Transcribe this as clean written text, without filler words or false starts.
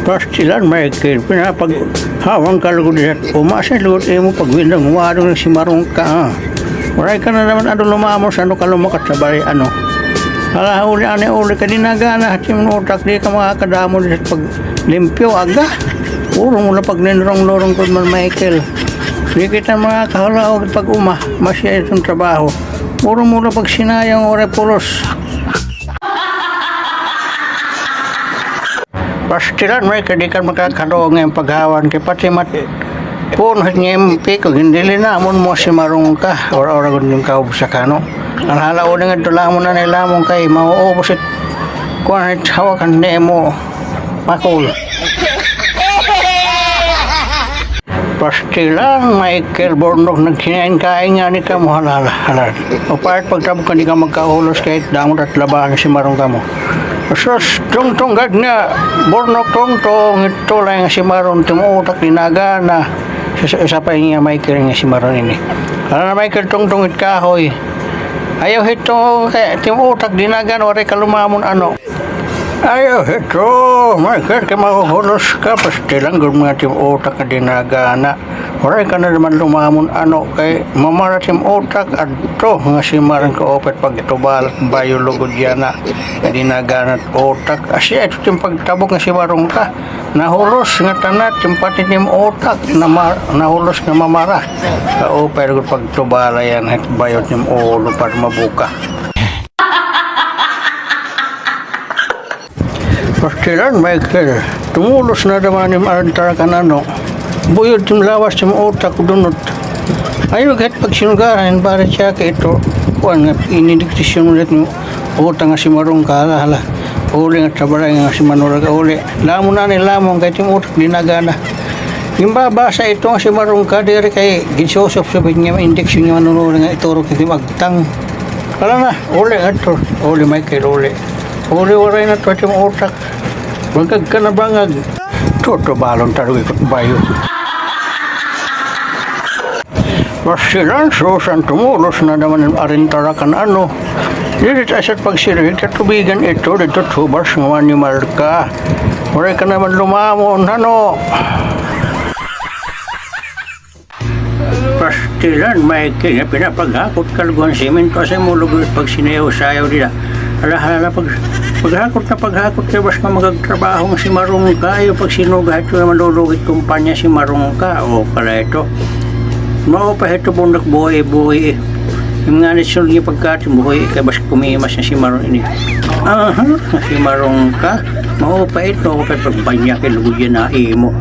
Pastilan, Michael, pinapaghawang ka lugod at umasa lugod mo pagwindang umarong si Marong ka. Waray ka na naman ano lumamos, ano ka lumakat sa bari, ano. Hala, uli ka dinagana at yung utak di ka makakadamo sa paglimpyo, aga. Puro mula pag ninrong-lorong ko man, Michael. Di kita makakahalaw pag masya itong trabaho. Puro mula pag sinayang oray pulos. Pastilan, may kadikan makakalo ngayong paghawan kay pati punot ngayong piko, hindi linamon mo si Marong ka, ora-ora kung yung kaub sa kano. Ang halaw na nga tulamon na nilamon kay mauubos at kung hawakan na mo makul. Pastilan, Michael Bornok nagkinain-kain nga ni ka mo halala. O part pagtabok ka di ka magkahulos kahit damot at labahan si Marong ka mo. Sus, tungtunggad nga, Bornok tungtong, ito lang si Maron, tumuutak dinagana. Isa pa niya Michael nga si Maron ini. Ano na Michael tungtong kahoy. Ayaw ito, tumuutak dinagana, waray kalumamon ano. Ayaw ito, Michael, kaya mahuhulos ka, pastilang gawin mga tumuutak na dinagana. Waray ka na naman lumamon ano, kay mamaratim utak at to, nga si Maron ka opet pag itubal, bayo lugod yan na. Dinaganat otak asya ito yung pagtabok nga si Marong ka nahulos nga tanat yung pati yung otak nahulos nga mamara pero pagtubala yan at bayot yung ulo para mabuka pastilan Michael tumulos na naman yung arantara ka na no buyod yung lawas yung otak dunot ayaw kahit pag sinugaran para siya ka ito kuwan nga inidiktisyon ulit mo utang nga si Marong ka, hala. Uli nga tabaray nga si Manura ka uli. Lamon na nilamon kahit yung utak dinagana. Yung babasa ito nga si Marong ka, diri kay ginsosop sabihin niya, indeksyon niya manunuri nga ituro kiti magtang. Kala na, uli nga ito. Uli Michael, uli. Uli waray na ito yung utak. Bangag ka na bangag. Toto balon tarong ikot bayo. Pastilan, susan tumulos na naman yung arintara kan ano. Dito asat pagsirih katubigan ito dito tubars ng animal ka. Wala ka naman lumamon, ano? Pastilan, Michael, pinapaghakot kalguan simento sa mulugod pag sinayaw-sayaw nila. Hala, paghakot na bas ka magagtrabaho si Marong ka, yung pag sinugahat yung malulugit kumpanya si Marong ka, o pala ito. Maupa ito bundak buhay. Yung nga nasunod niya pagkatin buhay, kaya bas kumimas na si Marong ini. Si Marong ka, maupa ito, kaya pagbanya kay lugod yan na imo.